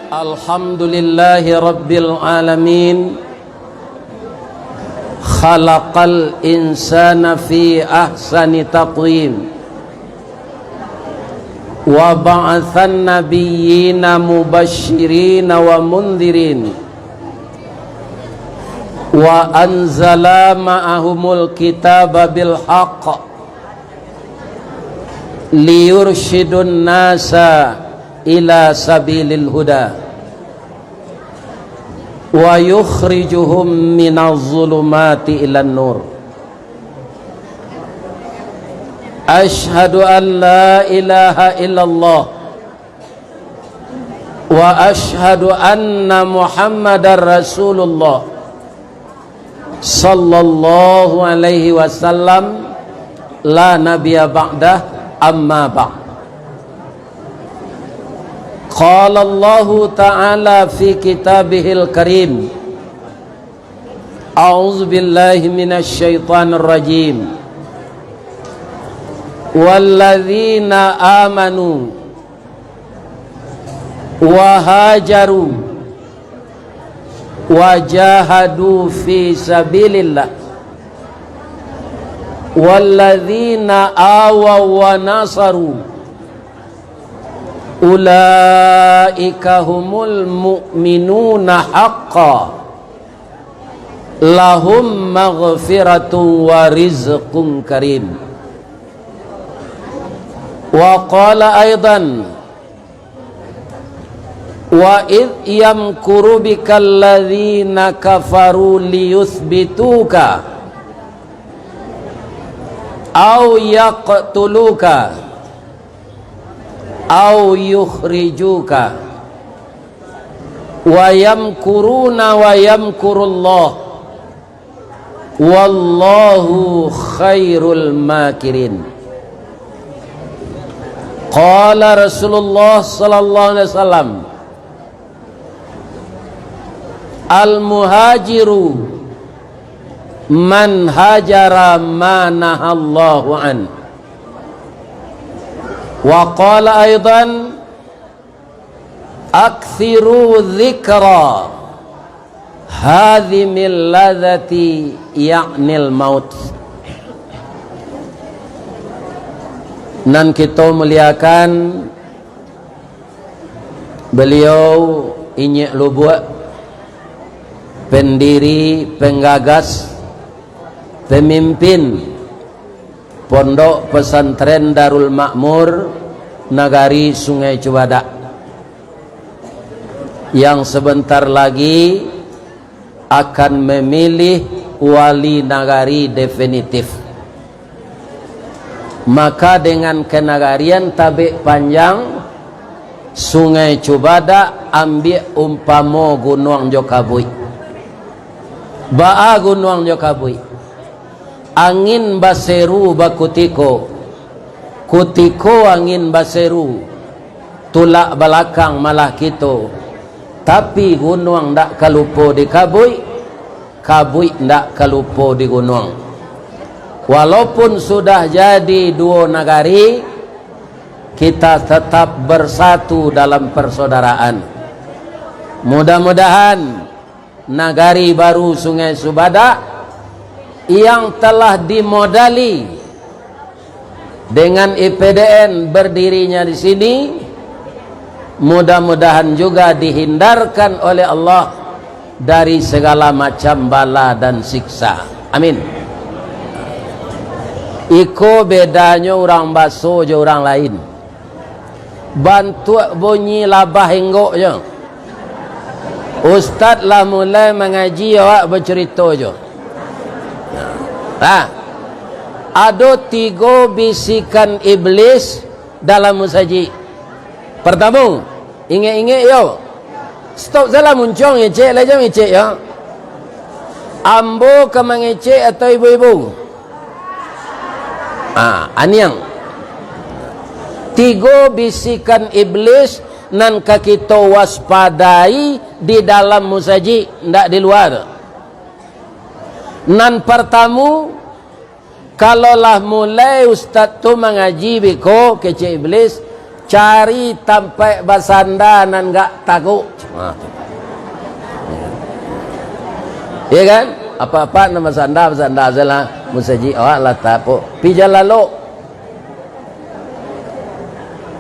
Alhamdulillahi Rabbil Alamin. Khalaqal insana fi ahsani taqwim. Wa ba'athan nabiyyina mubashshirina wa mundhirin. Wa anzala ma'ahumul kitaba bil haqq liyurshidun nasa ila sabilil huda wa yukhrijuhum minaz zulumati ilan nur. Ashhadu an la ilaha illallah wa ashhadu anna Muhammadar Rasulullah sallallahu alaihi wasallam la nabiyya ba'dah. Amma ba'd. Qala Allah Ta'ala fi kitabihil karim. A'udzu billahi minasy syaithanir rajim. Walladzina amanu wa hajaru wa jahadu fi sabilillah walladzina awaw wa nasaru ulaika humul mu'minuna haqqan lahum maghfiratun wa rizqun karim. Wa qala aidan wa idh yamkuru bikal ladzina kafaru liyuthbituka au yaqtuluka au yukhrijuka wa yamkuruna wa yamkurullah wallahu khairul makirin. Qala Rasulullah sallallahu alaihi wasallam al muhajiru man hajara ma nahallahu an. Wa qala aidan akthiru dzikra hadhimil ladzati ya'nil maut. Nan kita muliakan beliau Inyek Lubuk, pendiri, penggagas, pemimpin Pondok Pesantren Darul Makmur Nagari Sungai Cibadak, yang sebentar lagi akan memilih wali nagari definitif. Maka dengan kenagarian tabik panjang Sungai Cibadak ambil umpamo Gunung Jokabui. Ba'a Gunung Jokabui, angin baseru bakutiko, kutiko angin baseru, tulak belakang malah kita. Tapi gunung ndak kalupo di kabui, kabui ndak kalupo di gunung. Walaupun sudah jadi dua nagari, kita tetap bersatu dalam persaudaraan. Mudah-mudahan nagari baru Sungai Cibadak yang telah dimodali dengan IPDN berdirinya di sini, mudah-mudahan juga dihindarkan oleh Allah dari segala macam bala dan siksa. Amin. Iko bedanya orang baso je orang lain. Bantu bunyi labah enggok je. Ustaz lah mulai mengaji awak bercerita je. Ada 3 bisikan iblis dalam musajid. Pertama, ingat-ingat yo. Stop salah muncung ngecek lah jom ngecek ya. Ambo ke mengecek atau ibu-ibu? Aniang. 3 bisikan iblis nan kita waspadai di dalam musajid, ndak di luar. Nan pertama, kalaulah mulai ustaz tu mengaji biko kecik iblis, cari tampai basanda nan gak takut. Ya kan? Apa-apa nama basanda azalah musaji awak lah tapo. Pija lalu.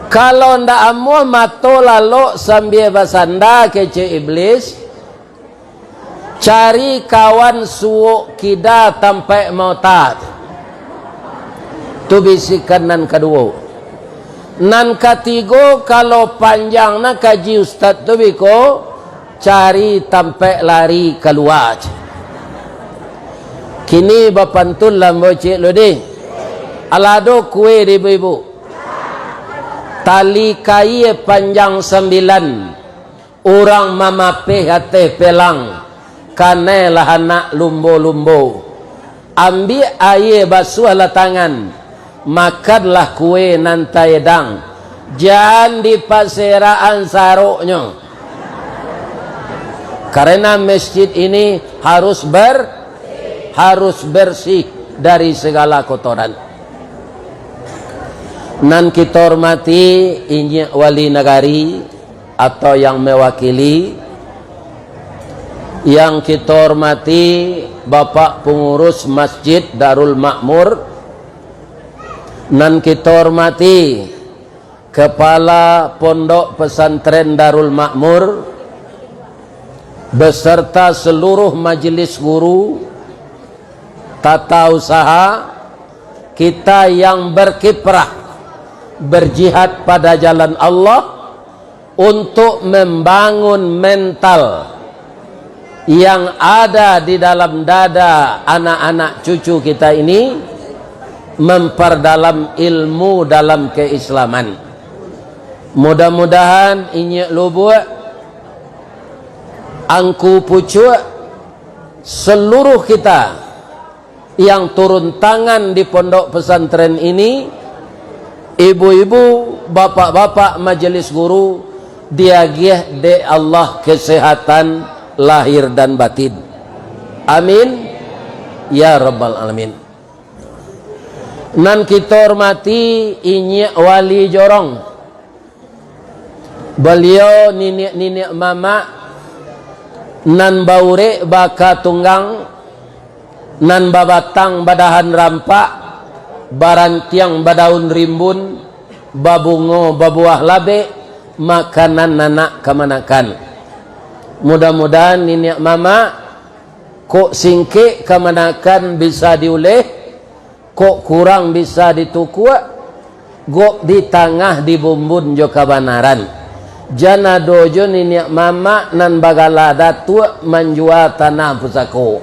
Kalau ndak amu mato lalu sambil basanda kece iblis, cari kawan suuk kida tampai mau tat. Tu bisikan nan kedua. Nan ketiga kalau panjang nak kaji ustaz tu biko cari tampai lari keluar. Kini bapantul lambo cik lo deh. Alado kue di ibu. Tali kai panjang 9. Orang mamape hati pelang. Kanelah anak lumbo-lumbo. Ambil air basuh lah tangan. Makanlah kue nantai dang. Jangan di pasiraan saruknya. Karena masjid ini harus bersih dari segala kotoran. Nan kita hormati ini wali negari atau yang mewakili, yang kita hormati Bapak Pengurus Masjid Darul Makmur, nan kita hormati Kepala Pondok Pesantren Darul Makmur beserta seluruh majelis guru, tata usaha kita yang berkiprah berjihad pada jalan Allah untuk membangun mental yang ada di dalam dada anak-anak cucu kita ini, memperdalam ilmu dalam keislaman. Mudah-mudahan ini lubuk angku pucuk seluruh kita yang turun tangan di pondok pesantren ini, ibu-ibu, bapak-bapak majelis guru, diagih de Allah kesehatan lahir dan batin. Amin ya rabbal alamin. Nan kita hormati ini wali jorong. Beliau nenek mama nan baure baka tunggang, nan babatang badahan rampak, barantiang badaun rimbun, babungo babuah labe, makanan nanak kemanakan. Mudah-mudahan nenek mama kok singke kemanakan bisa diuleh, kok kurang bisa ditukua, gok di tengah dibumbun jo kabanaran. Jana dojo nenek mama nan bagala datua menjual tanah pusako.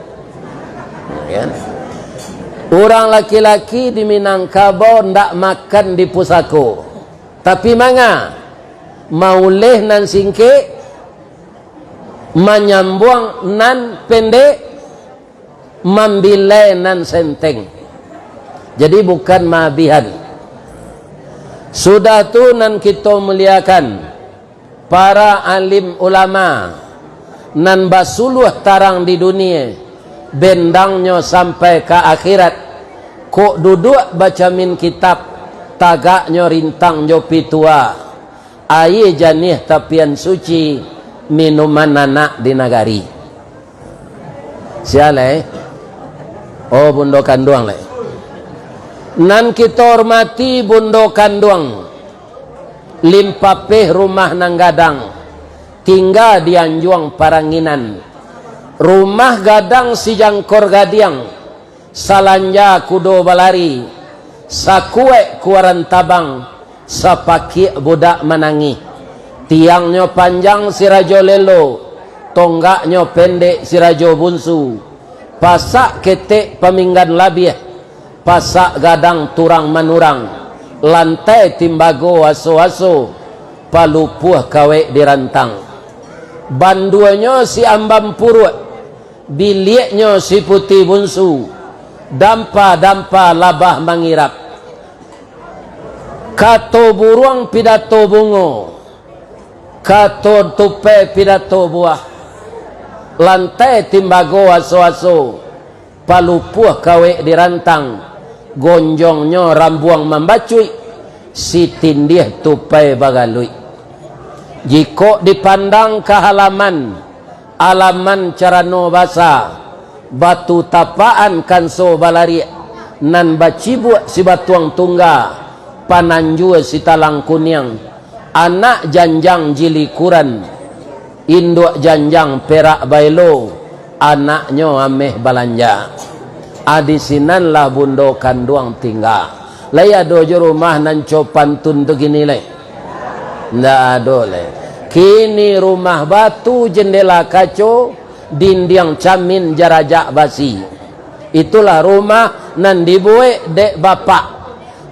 Ya. Orang laki-laki di Minangkabau ndak makan di pusako. Tapi manga mauleh nan singke, menyambuang nan pendek, membilai nan senteng. Jadi bukan mabihan. Sudah tu nan kita muliakan para alim ulama nan basuluh tarang di dunia, bendangnya sampai ke akhirat. Kok duduk baca min kitab, tagaknya rintang jopi tua. Air janih tapian suci, minuman anak di nagari. Siale? Oh, bundo kanduang le. Nan kita hormati bundo kanduang, limpapeh rumah nang gadang, tinggal di Anjuang Paranginan. Rumah gadang si jangkor gadiang, salanja kudo balari, sakue kuaran tabang, sapaki budak menangi. Tiangnya panjang si rajo lelo, tonggaknya pendek si rajo bunsu, pasak ketek paminggan labiah, pasak gadang turang manurang, lantai timbago aso-aso, palupuh kawe dirantang. Banduanya si ambam purut, biliknya si putih bunsu, dampa-dampa labah mangirap. Kato buruang pidato bungo, kato tupe pidato buah, lantai timbago aso-aso, palupuh kawe dirantang. Gonjongnya rambuang membacui, si tindih tupai bagalui. Jika dipandang ke halaman carano basa batu tapaan kanso balari nan bacibu si batuang tungga pananjua si talang kunyang anak janjang jilikuran induk janjang perak bailo anaknya ameh balanja adisinan lah bundo kanduang tinggal laya dojo rumah nan copan tun tu gini le ndak ada le kini rumah batu jendela kaco dinding camin jarajak basi itulah rumah nan dibuat dek bapak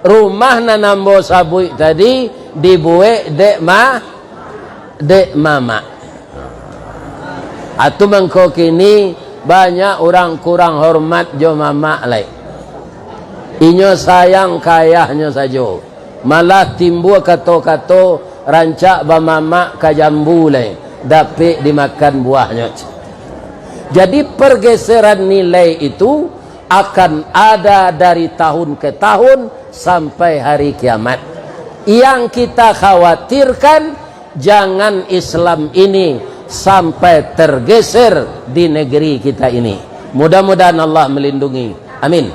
rumah nan ambo sabui tadi dibuat dek mama atu mengko kini banyak orang kurang hormat jo mama lai inyo sayang kayahnya saja malah timbul kato-kato rancak ba mama kajambu lai dapat dimakan buahnya. Jadi pergeseran nilai itu akan ada dari tahun ke tahun sampai hari kiamat. Yang kita khawatirkan jangan Islam ini sampai tergeser di negeri kita ini. Mudah-mudahan Allah melindungi. Amin.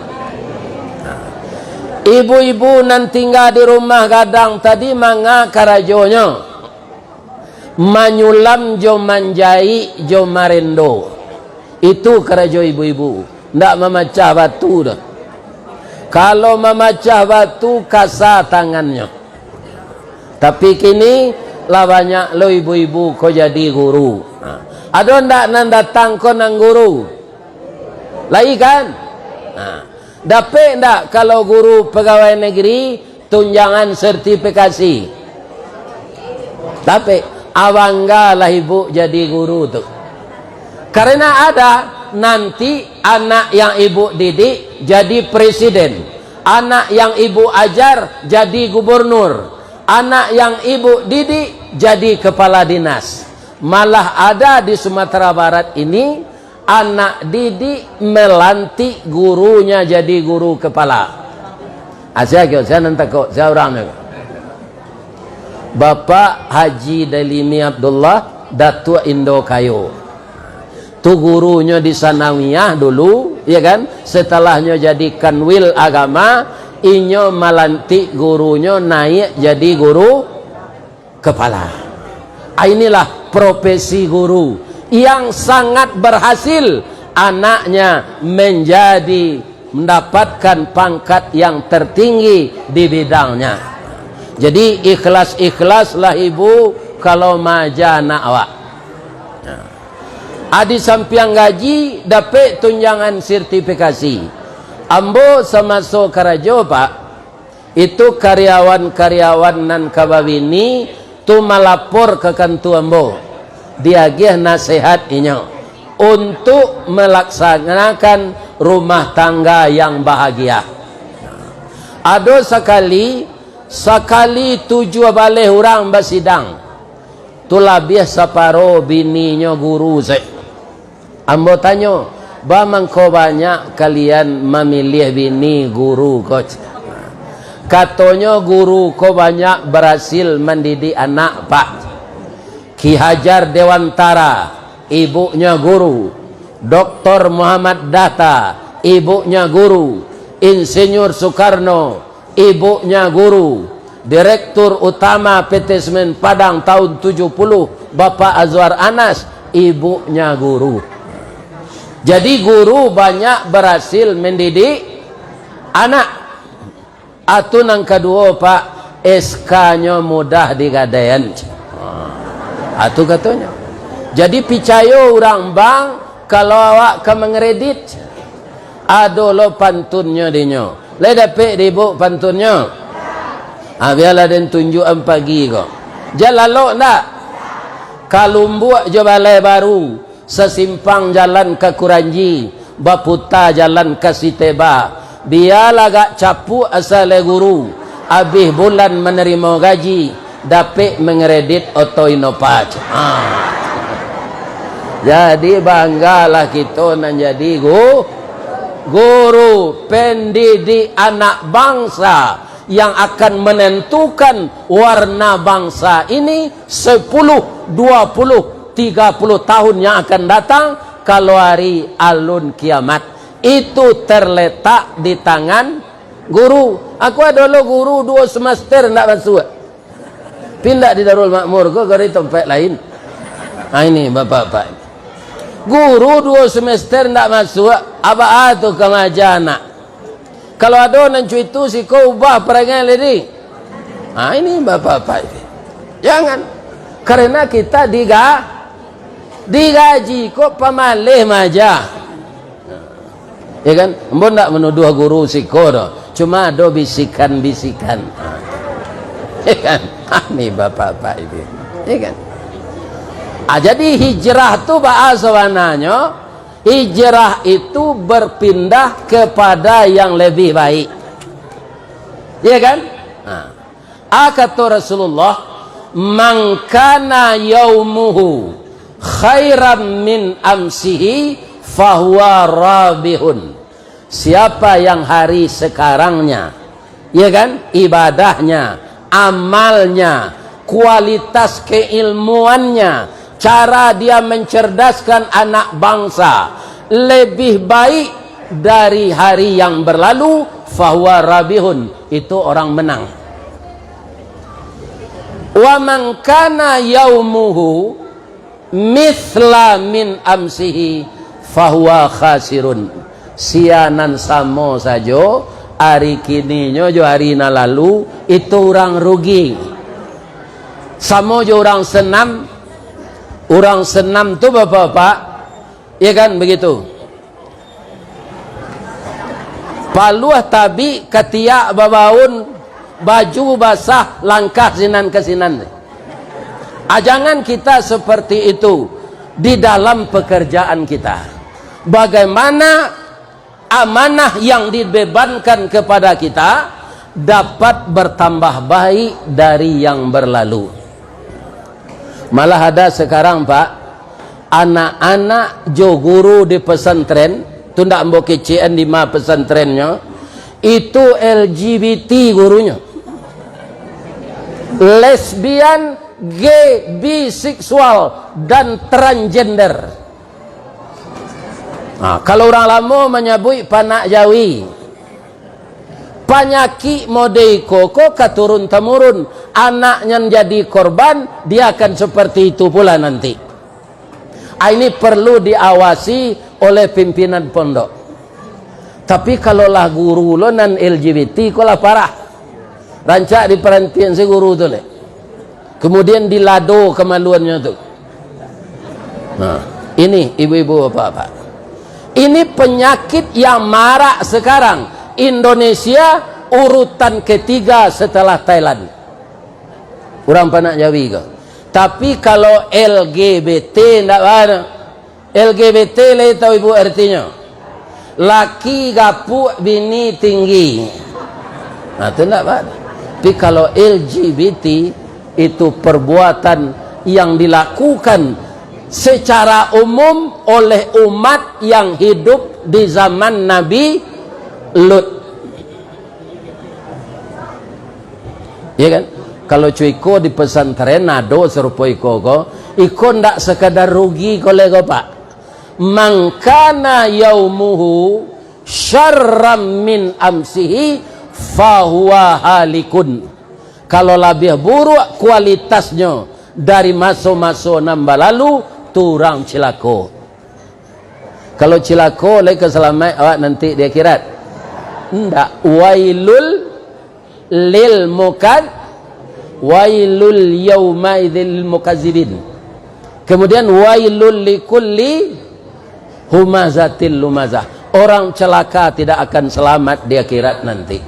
Ibu-ibu nan tinggal di rumah gadang tadi manga karajonya manyulam jo manjai jo marendo. Itu kerajo ibu-ibu ndak memecah batu dah. Kalau memecah batu kasar tangannya. Tapi kini lah banyak lo ibu-ibu kau jadi guru. Ada ndak nan datang kau nang guru? Lai kan? Dapat ndak kalau guru pegawai negeri tunjangan sertifikasi? Dapat. Awanggalah ibu jadi guru tu. Karena ada nanti anak yang ibu didik jadi presiden, anak yang ibu ajar jadi gubernur, anak yang ibu didik jadi kepala dinas. Malah ada di Sumatera Barat ini anak didik melantik gurunya jadi guru kepala. Saya nanti kok saya orangnya. Bapak Haji Dalimi Abdullah Datuk Indo Kayu. Tu gurunya di Sanawiyah dulu, ya kan? Setelahnya jadi kanwil agama, inyo melantik gurunya naik jadi guru kepala. Inilah profesi guru yang sangat berhasil anaknya mendapatkan pangkat yang tertinggi di bidangnya. Jadi ikhlas-ikhlaslah ibu kalau maja anak awak. Adi sampiang gaji dapat tunjangan sertifikasi. Ambo semasuk karajo pak, itu karyawan-karyawan nan kabawini tu melapor ke kantu ambo. Dia gih nasihat inyo untuk melaksanakan rumah tangga yang bahagia. Ada sekali 7 balik orang bersidang. Tu labih saparo bininya guru saya. Ambo tanya, bamang ko banyak kalian memilih bini guru coach? Katanya guru ko banyak berhasil mendidik anak pak. Ki Hajar Dewantara, ibunya guru. Dr. Muhammad Datta, ibunya guru. Insinyur Soekarno, ibunya guru. Direktur Utama PT Semen Padang tahun 70, Bapak Azwar Anas, ibunya guru. Jadi guru banyak berhasil mendidik anak. Atu nang kedua pak, SK-nya mudah digadaian. Atu katanya. Jadi percaya orang bang kalau awak ke mengredit, ada lo pantunnya dinyo. Le dapat ribu pantunnya. Biarlah dan tunjukan pagi kok. Jalan lo nak. Kalumbuak je balai baru. Sesimpang jalan ke Kuranji, Baputa jalan ke Siteba. Biarlah gak capu asal guru. Habis bulan menerima gaji, dapat mengeredit otoinopat. Jadi banggalah kita nak jadi guru pendidik anak bangsa yang akan menentukan warna bangsa ini 10, 20, 30 tahun yang akan datang kalau hari alun kiamat. Itu terletak di tangan guru. Aku ada dulu guru 2 semester tidak masuk, pindah di Darul Makmur ke dari tempat lain. Ini bapak-bapak, guru 2 semester tidak masuk, apa itu kemaja anak. Kalau ada nancu itu si kau ubah perangai lagi. Ini bapak-bapak, jangan, karena kita digaji kok pamalih maja. Ya kan, mbok ndak menuduh guru siko do, cuma ada bisikan-bisikan. Ya kan, ini bapak-bapak itu, ya kan. Jadi hijrah itu bahasa warnanya, hijrah itu berpindah kepada yang lebih baik, ya kan. Kata Rasulullah, man kana yaumuhu khairan min amsihi fahuwa rabihun. Siapa yang hari sekarangnya, ya kan, ibadahnya, amalnya, kualitas keilmuannya, cara dia mencerdaskan anak bangsa lebih baik dari hari yang berlalu, fahuwa rabihun, itu orang menang. Wa man kana yaumuhu mithla min amsihi fahuwa khasirun. Sianan samo saja hari kini jo hari na lalu, itu orang rugi. Samo jo orang senam tu bapak-bapak, ya kan begitu. Paluah tabi ketiak babaun, baju basah langkah sinan ke sinan. Jangan kita seperti itu di dalam pekerjaan kita. Bagaimana amanah yang dibebankan kepada kita dapat bertambah baik dari yang berlalu. Malah ada sekarang Pak, anak-anak jo guru di pesantren, tu ndak mbok kecen di ma pesantrennya, itu LGBT gurunya. Lesbian, gay, biseksual dan transgender. Kalau orang lama menyebut panak jawi, penyakit mode koko keturun temurun, anaknya jadi korban, dia akan seperti itu pula nanti. Ini perlu diawasi oleh pimpinan pondok. Tapi kalau lah guru lo nan LGBT kok lah parah, rancak di perhentian si guru tu le, kemudian dilado kemaluannya tu. Ini ibu-ibu bapak-bapak, ini penyakit yang marak sekarang. Indonesia urutan ketiga setelah Thailand. Orang panak Jawi ke. Tapi kalau LGBT tidak ada. LGBT lah tahu ibu artinya. Laki gapuk, bini tinggi. Itu tidak ada. Tapi kalau LGBT itu perbuatan yang dilakukan secara umum oleh umat yang hidup di zaman Nabi Lut, ya kan? Kalau cuiko di pesantren nado serupa iko ndak sekadar rugi kolego Pak. Mangkana yaumuhu syarram min amsihi fahuwa halikun. Kalau lebih buruk kualitasnya dari maso-maso nambah lalu, turang cilako. Kalau cilako lagi keselamat awak nanti di akhirat. Ndak, wailul lil mukad, wailul yaumaidil mukazibin. Kemudian wailul likulli humazatil lumazah. Orang celaka tidak akan selamat di akhirat nanti.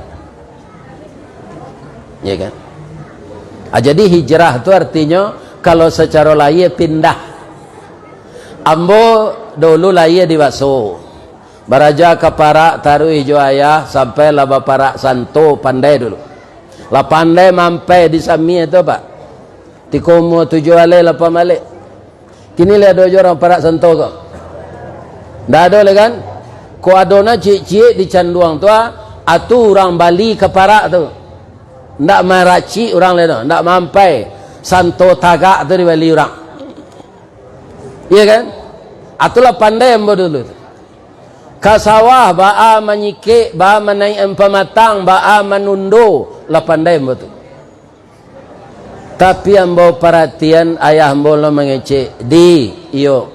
Ya kan? Jadi hijrah itu artinya kalau secara lahir pindah. Ambo dulu lahir di Baso. Baraja ke parak taruh hijau ayah sampai lah parak santo pandai dulu. Lah pandai mampai di sami itu Pak. Tikomo tujuh ale lah pamale. Kini lihat dojo orang parak santo kok. Ndak ada le kan? Ko adona cik-cik di canduang tua atu orang Bali ke parak tu. ndak maraci orang lain, ndak mampai santo tagak tu dibali orang. Iya kan? Atulah pandai ambo dulu. Kasawah baa menyikik, baa menaik pematang, baa menundo, lah pandai ambo tu. Tapi ambo perhatian ayah ambo lo mengecek di iyo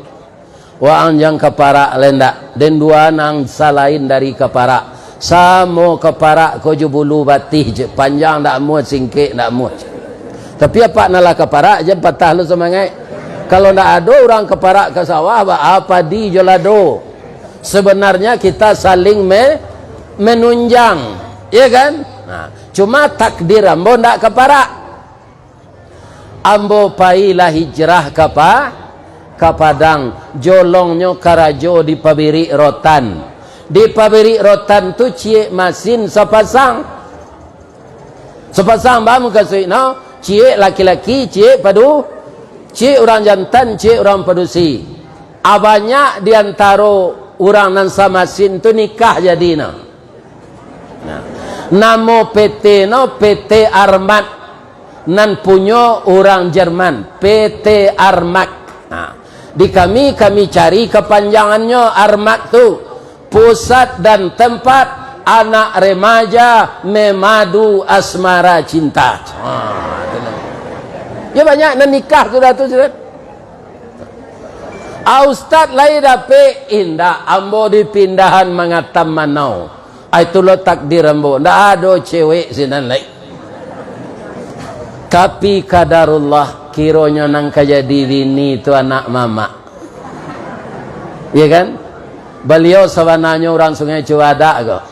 wa anjang kepara lenda dan dua nang salain dari kepara samo kepara ko jubulu batih je panjang ndak muat singkik ndak muat. Tapi apa nala kepara je patah lu semangat. Kalau ndak ada orang kepara ke sawah apa di jolado. Sebenarnya kita saling menunjang, ya kan? Nah, cuma takdir ambo ndak kepara. Ambo pailah hijrah ke Padang, jolongnya karajo di pabiri rotan. Di pabiri rotan tu cie masin sepasang bamu kasih no, cie laki-laki, cie padu, cie orang jantan, cie orang padusi. Banyak diantara orang nan samasin tu nikah jadi no. Nah, namo PT no PT Armat. Nan punya orang Jerman, PT Armat. Nah, di kami cari kepanjangannya Armat tu pusat dan tempat anak remaja memadu asmara cinta. Ya banyak nan nikah sudah tu sudah. Ustaz lain dapat indah ambo dipindahan mengatam manau. Itulah takdir ambo. Ndak ada cewek sinan lain. Tapi kadarullah kironya nang kajadi bini itu anak mama. Iya kan? Beliau sebenarnya orang Sungai Cibadak kok.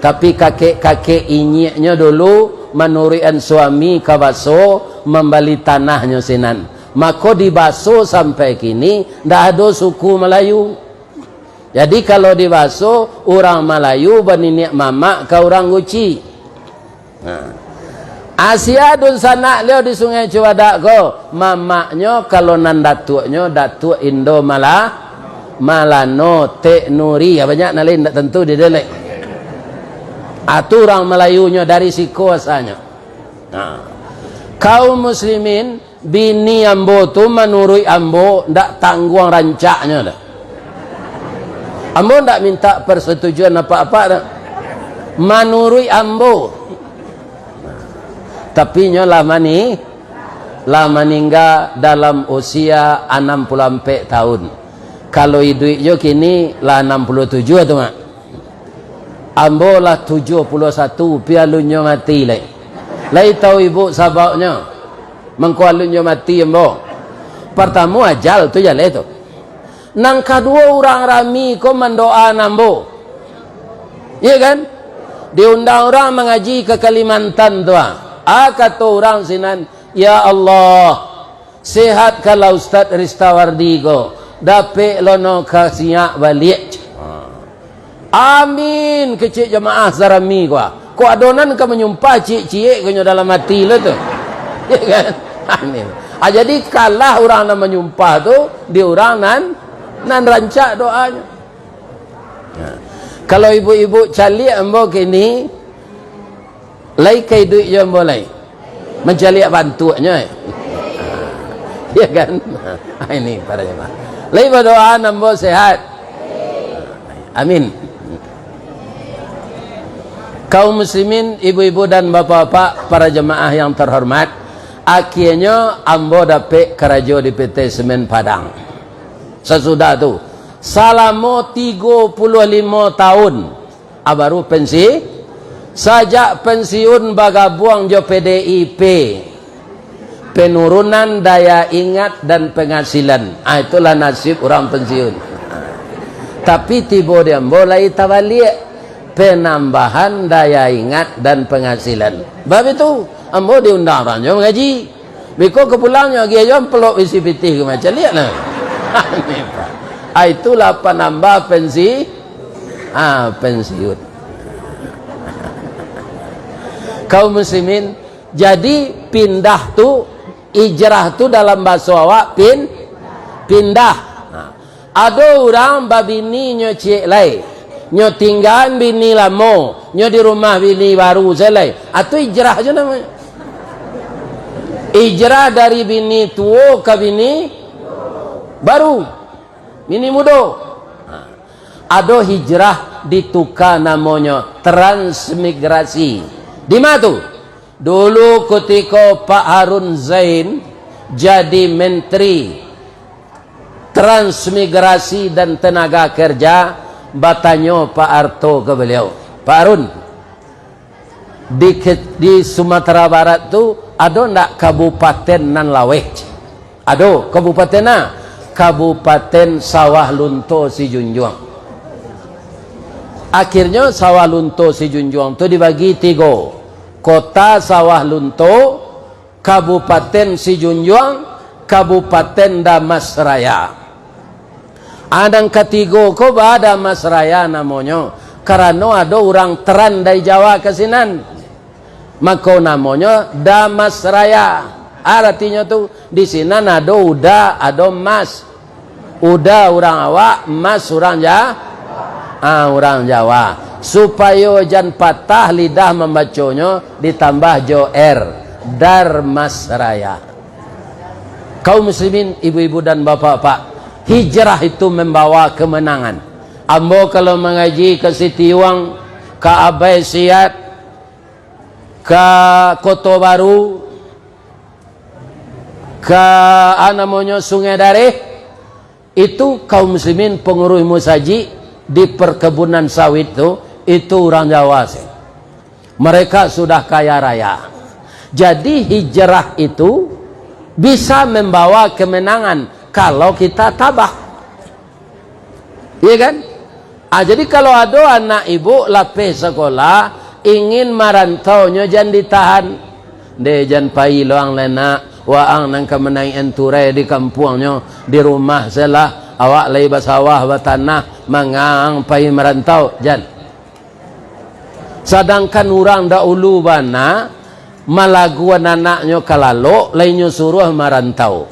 Tapi kakek-kakek inyeknya dulu menurian suami ke baso membali tanahnya sinan. Maka di baso sampai kini ndak ada suku Melayu. Jadi kalau di baso orang Melayu berninik mama ke orang Guci. Nah. Asia dun sana leo di Sungai Cibadak ko mamaknya kalau nan datuknya datuk Indo Malano Tek Nuri ya banyak nalin tak tentu di delek. Orang Melayunya dari siku asalnya. Nah, kaum muslimin bini ambo tu menurut ambo ndak tanggung rancaknya dah. Ambo ndak minta persetujuan apa-apa dah. Menurut ambo. Tapi nyo lama meninggal dalam usia 64 tahun. Kalau hidup kini lah 67 tu mak. Ambo lah 71 pialunyo mati lai. Lai tahu ibu sababnya. Mengkualunyo mati ambo. Pertama ajal tu jale tu. Nang kedua orang rami ko mendoa nambo. Iya kan? Diundang orang mengaji ke Kalimantan tu ah. Kata orang sinan, ya Allah, sehat kalau Ustaz Ristawardi ko, dapat lono kasih balik. Amin, kecik jemaah zarami ko. Ko adonan ka menyumpah cik-cik ko dalam hati lo tu. Ya kan? Amin. Jadi kalah orang nan menyumpah tu, di orang nan rancak doanya. Kalau ibu-ibu calik ambo kini lai kai duit je boleh mencari bantuannya ya kan. Ini para jemaah lai berdoa nambo sehat amin. Kaum muslimin ibu-ibu dan bapak-bapak para jemaah yang terhormat, akhirnya ambo dapat kerja di PT Semen Padang. Sesudah tu selama 35 tahun baru pensi. Sajak pensiun bagabuang jo PDIP, penurunan daya ingat dan penghasilan. Itulah nasib orang pensiun. Tapi tiba dia mulai tabalik penambahan daya ingat dan penghasilan. Sebab itu ambo diundang orang jo mengaji. Biko kepulangnya dia jo pelok isi pitih ke macam lihatlah. Itulah penambah pensiun. Kaum muslimin, jadi pindah tu ijrah tu dalam bahasa awak pindah. Nah, ada orang babini nyo cik lai, nyo tinggal bini lamo, nyo di rumah bini baru selai. Atau ijrah je namanya. Hijrah dari bini tua ke bini baru, bini muda. Ada hijrah ditukar namanya transmigrasi. Di mana tu? Dulu ketika Pak Harun Zain jadi menteri transmigrasi dan tenaga kerja, bertanya Pak Harto ke beliau, Pak Harun, di Sumatera Barat tu ada ndak kabupaten nan laweh? Ada. Kabupaten na? Kabupaten Sawah Lunto Sijunjuang. Akhirnya Sawah Lunto Sijunjuang tu dibagi 3. Kota Sawah Lunto, Kabupaten Sijunjuang, Kabupaten Damasraya. Adang ketiga ko ba Damasraya namanya, karena ada orang teran dari Jawa ke sinan. Maka namanya Damasraya. Artinya tu di sini ada uda, ada emas. Uda orang awak, emas orang orang Jawa. Supaya jan patah lidah membacanya ditambah jo R, Darmasraya. Kaum muslimin, ibu-ibu dan bapak-bapak, hijrah itu membawa kemenangan. Ambo kalau mengaji ke Sitiwang, ke Abai Siat, ke Kota Baru, ke namanya Sungai Dareh, itu kaum muslimin pengurus musaji di perkebunan sawit itu orang Jawa sih. Mereka sudah kaya raya. Jadi hijrah itu bisa membawa kemenangan kalau kita tabah. Iya kan? Jadi kalau ada anak ibu lapis sekolah ingin marantaunya jangan ditahan, de jangan pai loang lena waang nang kemenai enturai di kampungnya, di rumah selah awak lay basawah batanah mangang pai merantau jan. Sedangkan orang dahulu bana malaguan anaknya kalalo lainnya suruh marantau.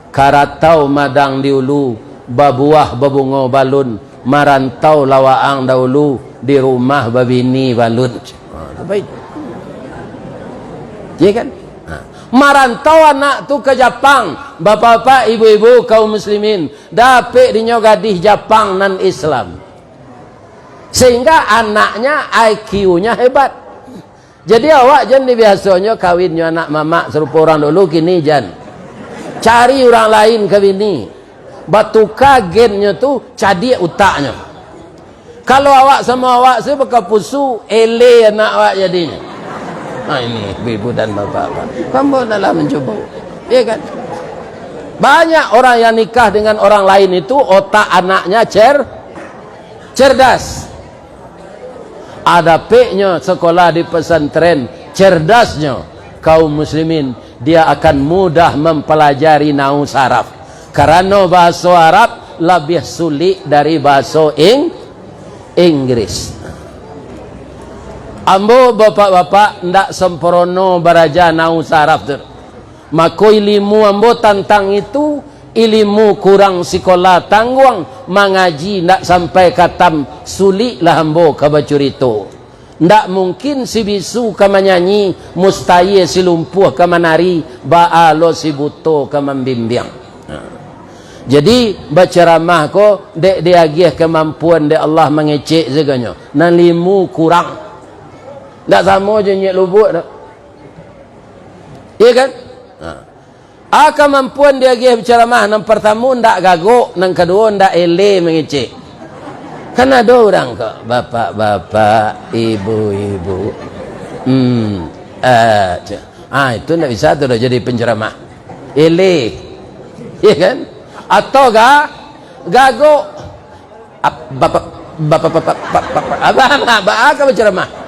Karatau madang diulu babuah babungo balun marantau lawaang dahulu di rumah babini balun. Baik. Ya kan? Marantau anak tu ke Jepang, bapak-bapak, ibu-ibu, kaum muslimin, dapat dinyo gadih Jepang nan Islam. Sehingga anaknya IQ-nya hebat. Jadi awak jangan biasanya kawinnya anak mama serupa orang dulu, kini jangan. Cari orang lain kawini. Batuka gennya tu cadi utaknya. Kalau awak sama awak saya berkapusu ele anak awak jadinya. Nah ini ibu dan bapak-bapak, kamu dalam mencoba, ya kan? Banyak orang yang nikah dengan orang lain itu otak anaknya cerdas. Ada P-nya sekolah di pesantren, cerdasnya kaum muslimin, dia akan mudah mempelajari nahwu saraf. Karena bahasa Arab lebih sulit dari bahasa Inggris. Ambo bapak-bapak ndak sempurna baraja nahwu saraf tu. Maka ilmu ambo tentang itu ilmu kurang sekolah tangguang mengaji ndak sampai katam sulit lah ambo kabacurito. Ndak mungkin si bisu ka menyanyi, mustahil si lumpuh ka menari, baalo si buto ka membimbing. Jadi berceramah ko dek dia agih kemampuan dek Allah mengecek seganya. Nan ilmu kurang. Tak sama je nyek lubuk dah. Iya kan? Kemampuan dia agih berceramah, yang pertama ndak gagok, yang kedua ndak ele mengecek. Kan ada orang kok, bapak-bapak, ibu-ibu. Itu ndak bisa tu dah jadi penceramah. Ele. Iya kan? Atau gagok. Bapak-bapak abang berceramah.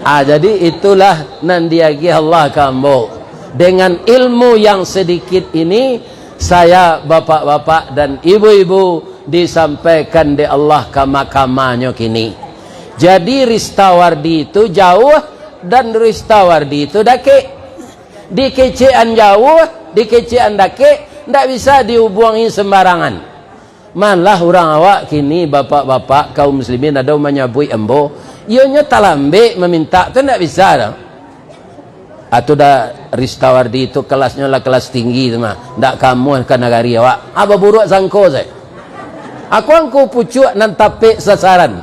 Jadi itulah nandiagi Allah kambo. Dengan ilmu yang sedikit ini, saya bapak-bapak dan ibu-ibu disampaikan di Allah kama-kamanya kini. Jadi Ristawardi itu jauh dan Ristawardi itu dake. Di kecean jauh, di kecean dake, ndak bisa dihubungi sembarangan. Malah orang awak kini bapak-bapak kaum muslimin ada menyabui embo, ionya talambe meminta tu ndak bisa dah. Atau dah Ristawardi itu kelasnya lah kelas tinggi tu mah. Ndak kamu kan negari awak. Apa buruk sangko saya. Aku pucuk nan tapik sasaran.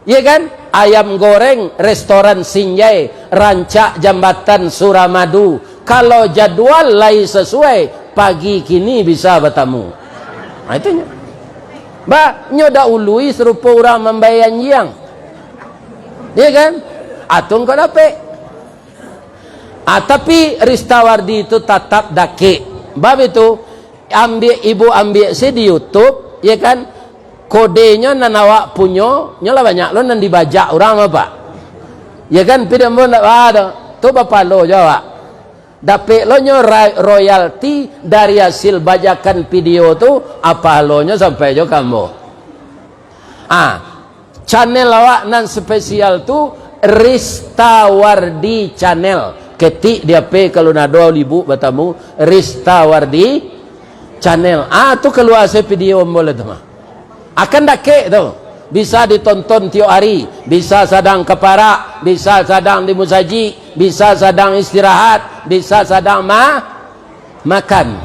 Ya kan? Ayam goreng restoran Sinjai, rancak jambatan Suramadu. Kalau jadwal lain sesuai, pagi kini bisa bertamu. Nah itunya. Ba nyoda ului serupa orang membayar yang. Ya kan? Atung kau dapat. Tapi Ristawardi itu tetap dake. Bab itu ibu ambil si di YouTube, ya kan? Kodenya nan awak punyo, nyola banyak lo nan dibajak orang apa? Ya kan? Pidam pun ada. Tu bapa lo jawab. Dapet lo nyo royalti dari hasil bajakan video tu apa lo nyo sampai jo kamu. Channel awak nan spesial tu Ristawardi channel. Ketik dia pe kalau nak 2,000 bertamu Ristawardi channel. Tu keluar saya video boleh tu mah. Akan dake tu. Bisa ditonton tiap hari, bisa sedang keparak, bisa sedang di musaji, bisa sedang istirahat, bisa sedang makan.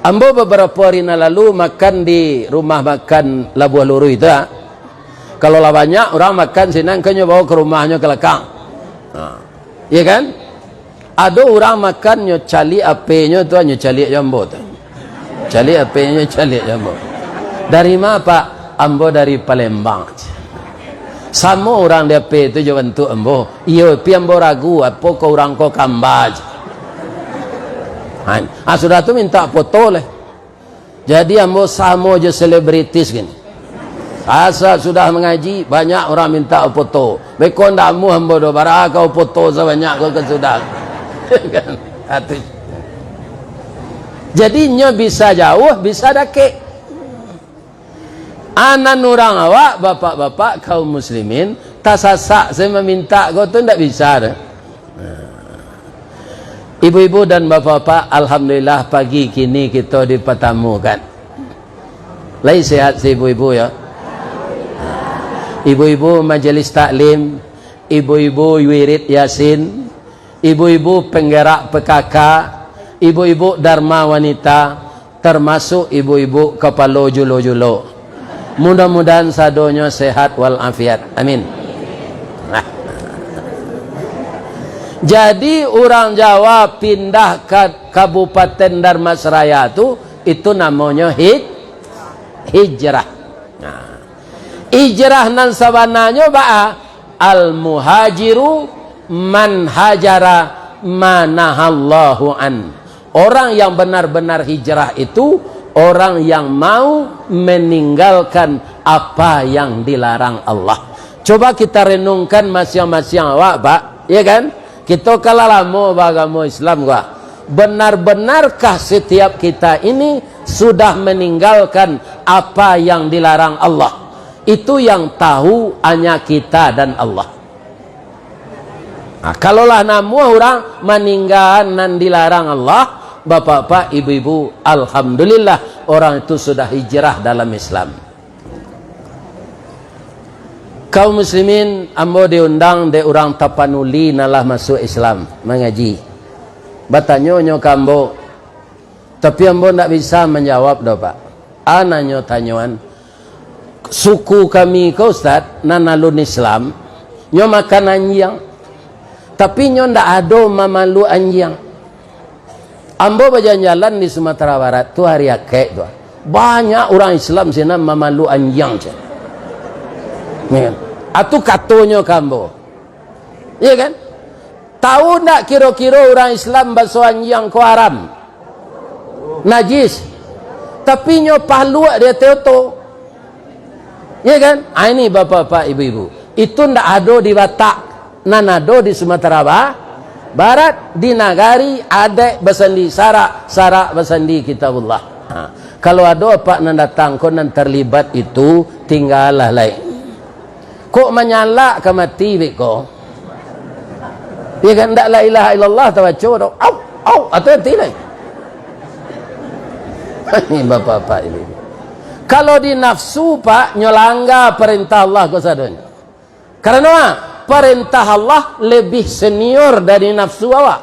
Ambo beberapa hari lalu makan di rumah makan Labuan Luru itu. Kalau lah banyak orang makan senang kan bawa ke rumahnya ke lekang. Ya kan? Ada orang makan nyo cali apenya tu nyo cali jambo tu. Cali apenya cali jambo. Dari mana Pak? Ambo dari Palembang. Sama orang dia pe tu je bentuk ambo. Iyo pi ambo ragu apa kau orang kau kambaj. Sudah tu minta foto leh. Jadi ambo sama je selebritis gini. Asal sudah mengaji banyak orang minta foto. Bekon dak mu ambo do bara kau foto sebanyak kau ke sudah. Kan? Jadi nyo bisa jauh, bisa dake. Anak orang awak, bapak-bapak kaum muslimin, tak sasak saya meminta kau tu tidak bisa. Ibu-ibu dan bapak-bapak, alhamdulillah pagi kini kita dipertemukan. Lai sehat si ibu-ibu ya. Ibu-ibu majelis taklim, ibu-ibu wirid yasin, ibu-ibu penggerak PKK, ibu-ibu dharma wanita, termasuk ibu-ibu kepala julo-julo. Mudah-mudahan sadonya sehat walafiat. Amin. Jadi orang Jawa pindah ke Kabupaten Dharmasraya itu namanya hijrah. Hijrah nan sabananya ba'a al-muhajiru man hajara manahallahu an. Orang yang benar-benar hijrah itu orang yang mau meninggalkan apa yang dilarang Allah. Coba kita renungkan masing-masing awak, Pak, ya kan? Kita kalau lama beragama Islam gua. Benar-benarkah setiap kita ini sudah meninggalkan apa yang dilarang Allah? Itu yang tahu hanya kita dan Allah. Kalaulah namu orang meninggalkan dan dilarang Allah, bapak-bapak, ibu-ibu, alhamdulillah orang itu sudah hijrah dalam Islam. Kaum muslimin, ambo diundang de orang Tapanuli nalah masuk Islam mengaji. Bertanya kambo, tapi ambo tidak bisa menjawab dah Pak. Anaknya tanyaan, suku kami ke Ustaz nanalun Islam nyo makan anjing tapi nyo ndak ada mamalu anjing. Ambo berjalan di Sumatera Barat tu hari akek tu banyak orang Islam sana mamalu anjing je. Ya. Atu katonyo kambo. Ya kan? Tahu ndak kira-kira orang Islam basuh anjing ko haram? Najis. Tapi nyo palu dia teoto. Ya kan? Ini bapak-bapak, ibu-ibu. Itu ndak ada di Batak, nan ada di Sumatera Barat, di Nagari ada basandi sarak basandi kitabullah. Kalau ada apa nan datang kau nan terlibat itu tinggallah lain. Kok menyala ke mati beko? Ya kan ndak la ilaha illallah tawacu do. Au atau tidak. Ini bapak-bapak, ibu-ibu. Kalau di nafsu Pak nyolangga perintah Allah ko sadonya. Karena perintah Allah lebih senior dari nafsu awak.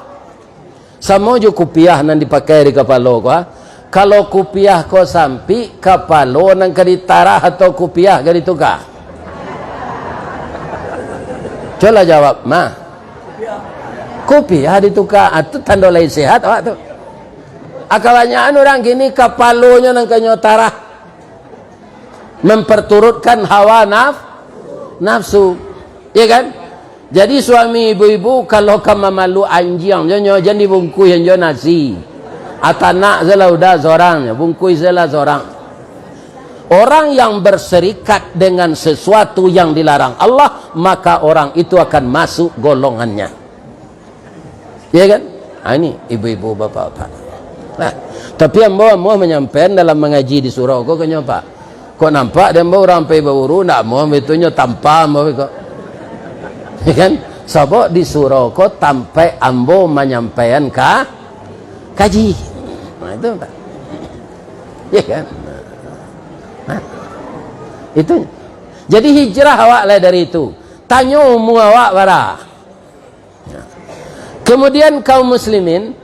Sama je kupiah nan dipakai di kepala ko. Kalau kupiah ko sampai kepala nan ka ditarah atau kupiah ka ditukar? Coba jawab, mah. Kupiah ditukar, itu tanda lain sehat awak tu. Kebanyakan orang gini kepalanya nan ka nyotarah. Memperturutkan hawa nafsu. Ya kan? Jadi suami ibu-ibu kalau kamu malu anjing, jangan dibungkus yang nasi. Atanak zela udah seorang, bungkus zela seorang. Orang yang berserikat dengan sesuatu yang dilarang Allah, maka orang itu akan masuk golongannya. Ya kan? Ini ibu-ibu, bapak-bapak. Nah, tapi ambo menyampaikan dalam mengaji di surau kok kenapa? Kok nampak dia orang sampai bawuru nak mau betunya tanpa mau kok. Ya kan? Sebab di surau ko sampai ambo menyampaikan kaji. Nah itu Pak. Ya kan? Nah, itu. Jadi hijrah awak lah dari itu. Tanya umum awak bara. Kemudian kaum muslimin,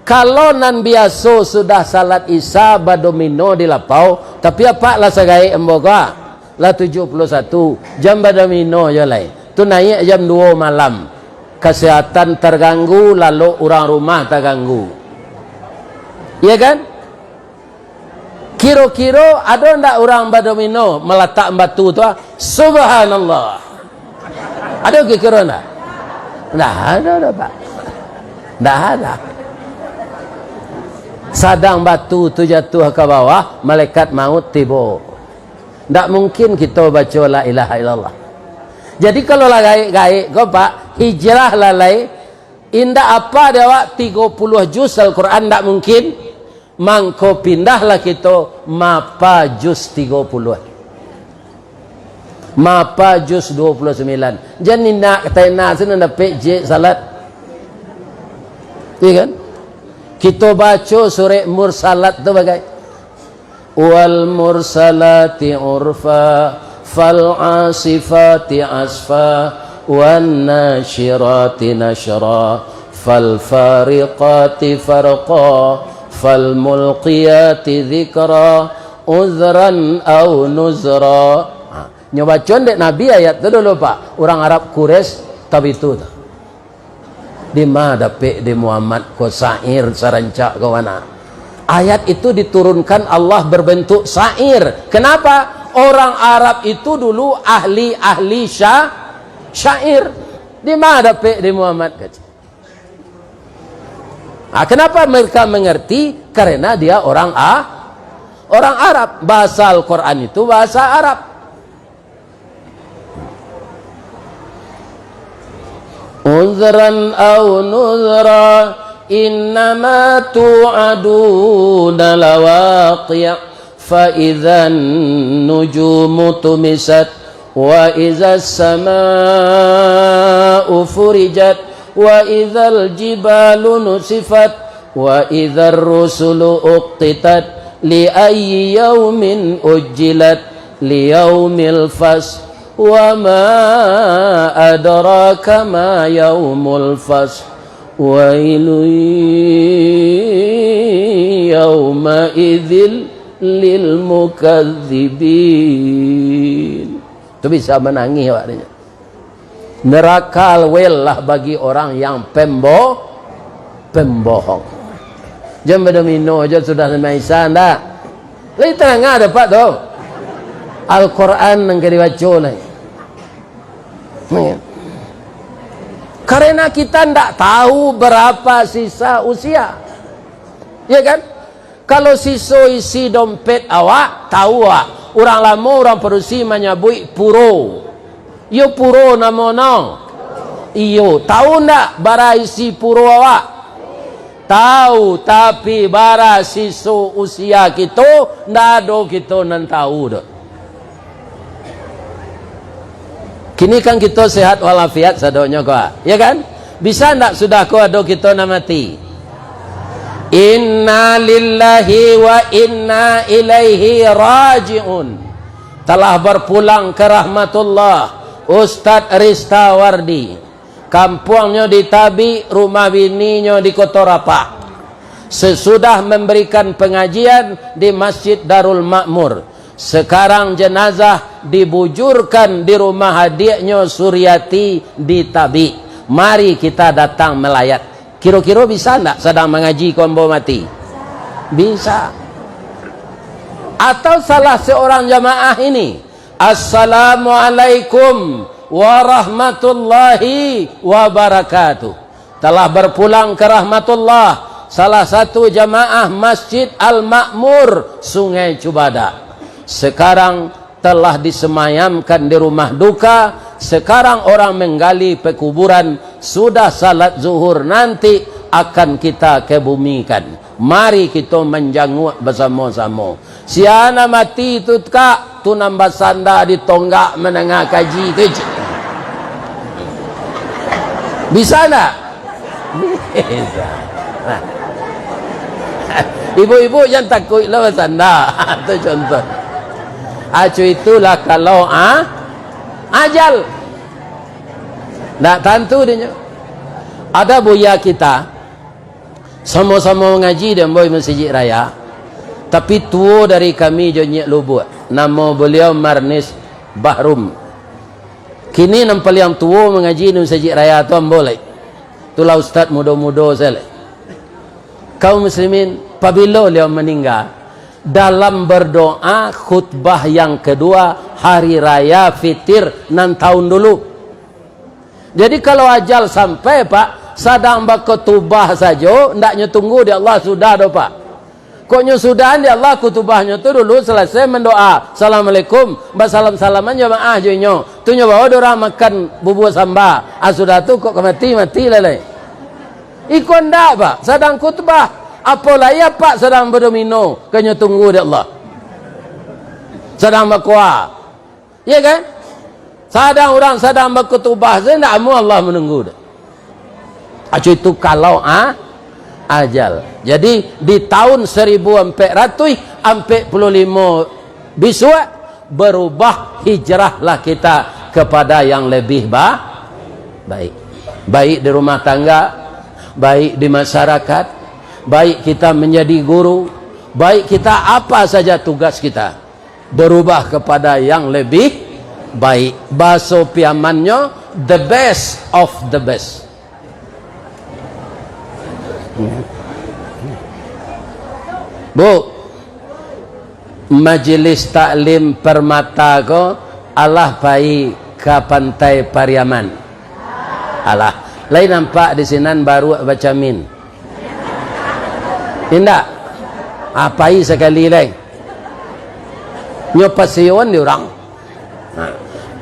kalau nan biasa sudah salat isya badomino di lapau, tapi apa lah segai ambo ka? Lah 71 jam badomino je lai. Tu naik jam 2 malam. Kesehatan terganggu, lalu orang rumah terganggu. Ya kan? Kira-kira ada ndak orang badomino meletak batu tu? Subhanallah. Ada kira ndak? Ndak ada Pak. Ndak ada. Sadang batu tu jatuh ke bawah, malaikat maut tiba. Ndak mungkin kita baca la ilaha illallah. Jadi kalau lah gaik kau Pak, hijrah lalai, indah apa dia wak 30 juz Al-Quran tak mungkin, mangko pindahlah kita mapa juz 30. Mapa juz 29. Jadi nak kata nak sana dapat je salat. Iya kan? Kita baca surah Mursalat tu bagai wal mursalati urfa فالعاصفات عصفا والناشرات نشرا فالفارقات فرقا فالملقيات ذكرا عذرا أو نذرا. Nyoba condek Nabi ayat tu dulu Pak. Orang Arab Quraisy tapi itu tu. Di mana dapat di Muhammad ko syair sarancak ke mana? Ayat itu diturunkan Allah berbentuk syair. Kenapa? Orang Arab itu dulu ahli syair. Di mana dapat di Muhammad? Kenapa mereka mengerti? Karena dia orang Arab. Bahasa Al-Quran itu bahasa Arab. Uzran aw nuzra innama tu'aduna lawaqi' فإذا النجوم طمست وإذا السماء فرجت وإذا الجبال نسفت وإذا الرسل أقتت لأي يوم أجلت ليوم الفصل وما أدراك ما يوم الفصل ويل يومئذ lil mukadzibin. Itu bisa menangis waktunya. Neraka wel lah bagi orang yang pembohong. Jam berdomino aja sudah semaisan dah. Lagi tengah dapat tu. Al-Quran yang dibaca lah. Karena kita tidak tahu berapa sisa usia. Ya kan? Kalau sisa isi dompet awak, tahu awak. Orang lama, orang perusi menyebut puro. Yo puro nama nong. Iyo, tahu ndak bara isi puro awak? Tahu, tapi bara sisa usia kita, ndak ada kita nan tahu dah. Kini kan kita sehat walafiat sadonya kau. Ya kan? Bisa ndak sudah kau ada kita nak mati? Inna lillahi wa inna ilaihi raji'un. Telah berpulang ke rahmatullah. Ustadz Ristawardi, kampungnya di Tabi, rumah bininya di Kotorapa. Sesudah memberikan pengajian di Masjid Darul Makmur, sekarang jenazah dibujurkan di rumah hadiahnya Suryati di Tabi. Mari kita datang melayat. Kira-kira bisa enggak sedang mengaji kombo mati? Bisa. Atau salah seorang jamaah ini, Assalamualaikum warahmatullahi wabarakatuh, telah berpulang ke rahmatullah, salah satu jamaah Masjid Al-Makmur Sungai Cubada, sekarang telah disemayamkan di rumah duka. Sekarang orang menggali pekuburan, sudah salat zuhur, nanti akan kita kebumikan. Mari kita menjanguk bersama-sama. Siana mati tu kak, tu nambah sanda di tonggak menengah kaji tu. Bisa tak? Bisa. Ibu-ibu jangan takut lah bersanda. Itu contoh. Acu itulah kalau ajal. Tak tentu dia. Ada buaya kita sama-sama mengaji dan boy Masjid Raya, tapi tua dari kami Jonyek Lubuk. Nama beliau Marnis Bahrum. Kini nampak yang tua mengaji di Masjid Raya tu boleh. Itulah ustaz muda-muda saya. Kaum muslimin, apabila beliau meninggal, dalam berdoa khutbah yang kedua hari raya Fitir 6 tahun dulu. Jadi kalau ajal sampai pak, sadang berkutubah saja, ndaknya tunggu di Allah sudah do pak. Koknya sudah di Allah kutubahnya tu dulu selesai mendoa. Assalamualaikum, salam-salaman jamaah jonyo. Tu nyo bawa orang makan bubur samba. Sudah tu kok mati lele. Ikon ndak pak, sadang kutubah. Apalah ya pak sedang berdomino, kanya tunggu di Allah. Sedang berkuah. Ya kan? Sedang orang sedang berkutubah, saya tidak mau Allah menunggu. Acu itu kalau ajal. Jadi di tahun 1445 biswa berubah, hijrahlah kita kepada yang lebih baik. Baik di rumah tangga, baik di masyarakat, baik kita menjadi guru, baik kita apa saja tugas kita, berubah kepada yang lebih baik. Bahasa piamannya the best of the best. Bu, majelis taklim Permata ko Allah pai ke pantai Pariaman. Allah, lain nampak di sinan baru baca min. Tidak, apai sekali lagi. Nyopasion di orang.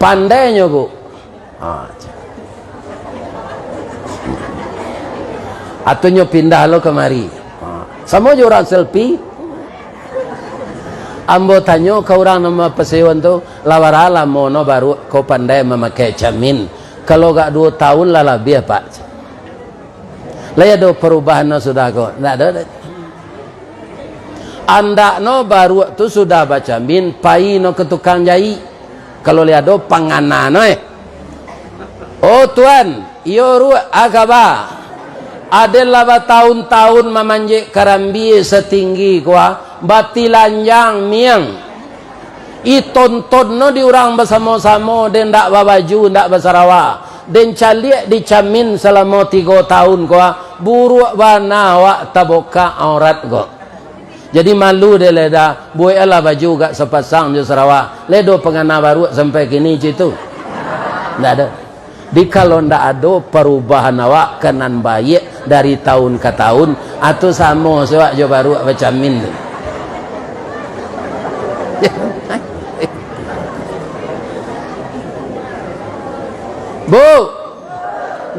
Pandainya bu. Atau nyo pindah lo kemari. Sama je orang selfie. Ambo tanyo ke orang nama pesewan tu, lawarala mono baru kau pandai memakai jamin. Kalau gak 2 tahun lah lebih pak. Laya do perubahan no sudah kau. Tidak ada. Anda no baru tu sudah baca min, pai no ke tukang jahit. Kalau lihat do panganan no Oh tuan, iyo ru agaba. Adalah bertahun-tahun memanjik karambi setinggi kuah, bati lanjang miang. Itonton no di orang bersama-sama, dan tak babaju, tak bersarawa. Dan caliak dicamin selama 3 tahun kuah, buruk bana wak taboka aurat kuah. Jadi malu dia leda, buai ala baju gak sepasang di Sarawak. Ledo pengana baru sampai kini situ. Tak ada. Di kalau ndak ada perubahan awak kenan baik dari tahun ke tahun, atau sama sewak jo baru baca min. Bu,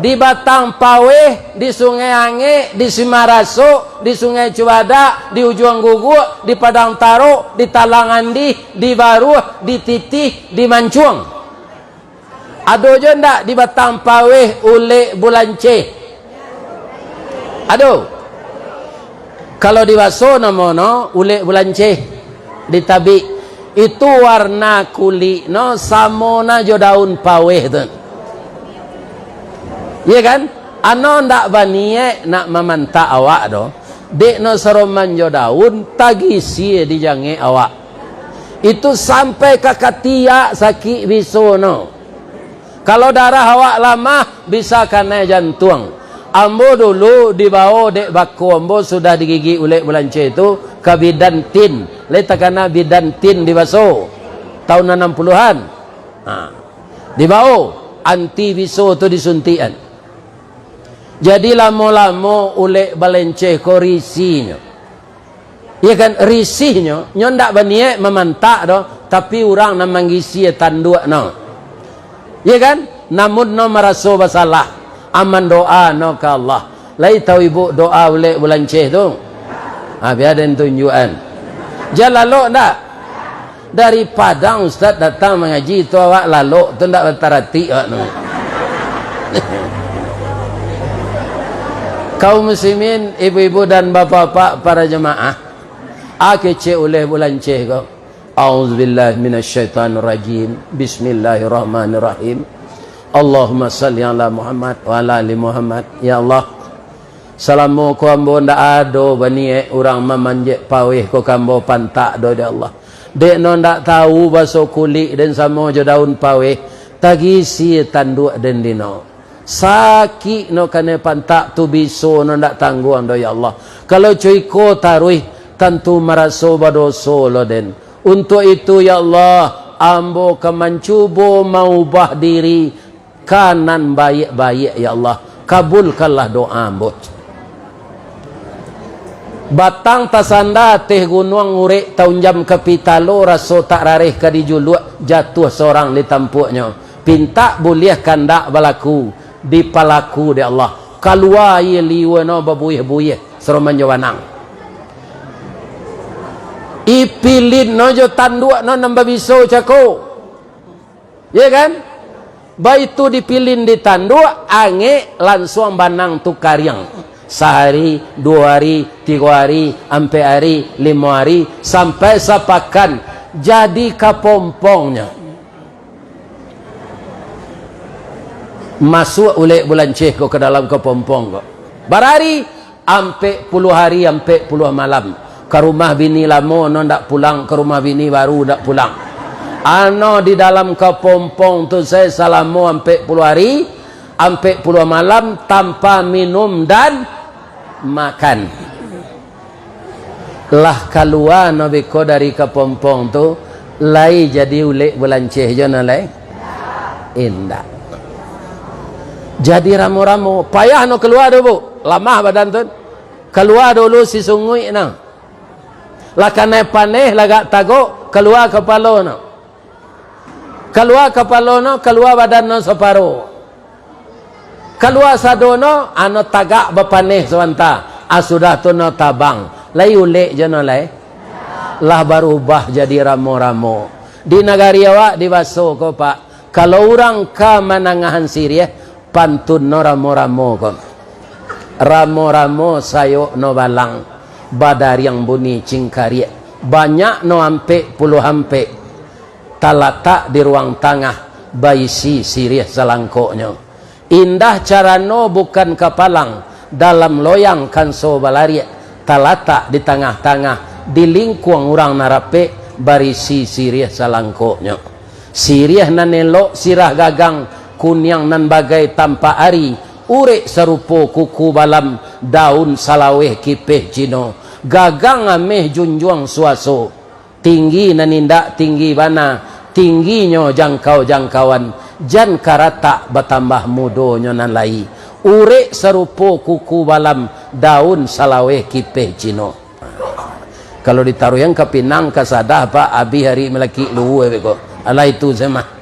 di Batang Paweh, di Sungai Ange, di Simaraso, di Sungai Cubada, di Ujung Guguk, di Padang Taro, di Talangandi, di Baruh, di Titih, di Mancuang. Ada je ndak di Batang Paweh Ulek Bulanceh? Ada. Kalau di Baso nama no Ulek Bulanceh di Tabi. itu warna kulit no samona jo daun paweh tu. Iya kan? Ano ndak banie nak memanta awak do. Dek no seroman jo daun tagisi di jange awak. Itu sampai ke ketiak sakit bisu no. Kalau darah awak lama bisa kena jantung. Ambo dulu dibawa dek baku ambo sudah digigit oleh bulanci itu ke bidan tin. Leta kena bidan tin dibasuh tahun 60-an. Dibawa anti bisu tu disuntikan. Jadi lama-lama oleh balenceh ko risinya. Ya kan risihnya nyo ndak baniek memantak do, tapi orang nak manggisi tanduk no. Ya kan? Namun no merasa bersalah. Aman doa no ke Allah. Lai tahu ibu doa oleh bulan ceh tu. Biar ada tunjukan. Jangan lalok tak? Dari Padang Ustaz datang mengaji tu awak lalok tu tak bertarati no. Kaum muslimin, ibu-ibu dan bapa-bapa para jemaah, akece oleh bulan ceh kau. Auzubillahi minasyaitonirrajim. Bismillahirrahmanirrahim. Allahumma salli ala Muhammad wa ala ali Muhammad. Ya Allah, salamu ko ambo ndak ado bani orang memanjek paweh ko kambo pantak do ya Allah. Dek no ndak tahu baso kulit dan samo jo daun paweh tagisi tanduk den dino. Sakit no kane pantak tu biso no ndak tangguang do ya Allah. Kalau cuy ko taruih tentu meraso badoso lo den. Untuk itu ya Allah, ambo kemancubo maubah diri kanan baik-baik ya Allah. Kabulkanlah doa ambo. Batang tasanda teh gunung urek tahun jam kapitalo raso tak rareh ka dijuluk jatuh seorang di tampuknya. Pinta boleh kandak balaku di palaku di Allah. Kalua ye liwe no babuyeh-buyeh seroman jawanang. Ipilin no jo tanduk no nambah biso cako. Ya kan? Baik itu dipilin di tanduk, ange langsung banang tu karyang. Sehari, 2 hari, 3 hari, 4 hari, 5 hari, sampai sepakan jadi kapompongnya. Masuk oleh bulan ceh ke dalam kepompong. Barari, ampe 10 hari, ampe 10 malam. Ke rumah bini lama, no ndak pulang. Ke rumah bini baru ndak pulang. Ano di dalam kepompong tu saya salamu sampai 10 hari, sampai 10 malam tanpa minum dan makan. Lah keluar nabi ko dari kepompong tu, lai jadi ulek bulan ceh jona lai. Indah. Jadi ramu-ramu, payah no keluar dulu, lama badan tu. Keluar dulu si sungui na. Lah kena paneh lagak tagok keluar kepala no. Keluar kepala no, keluar badan no separuh. Keluar sadono, ano tagak berpaneh sebentar. Sudah tu no tabang. Lai ulek je no lai. Lah berubah jadi ramo-ramo. Di negari awak dibasuh ko pak. Kalau orang ke menangahan Syria, pantun no ramo-ramo ko. Ramo-ramo sayuk no balang. Badar yang bunyi cingkariak. Banyak no ampe puluh ampe. Talatak di ruang tengah baisi sirih selangkoknya. Indah carano bukan kepalang dalam loyang kanso balaria. Talatak di tengah-tengah di lingkung orang narape barisi sirih selangkoknya. Sirih nan elok sirah gagang kunyang nan bagai tanpa ari. Urek serupo kuku balam daun salaweh kipeh cino. Gagang ameh junjuang suaso. Tinggi nanindak tinggi bana, tingginya jangkau-jangkauan, jan karata bertambah mudonya nan lai. Urek serupo kuku balam daun salaweh kipeh cino. Kalau ditaruh yang ke Pinang ke Sadah pak abi hari melaki luwe beko. Ala itu semah.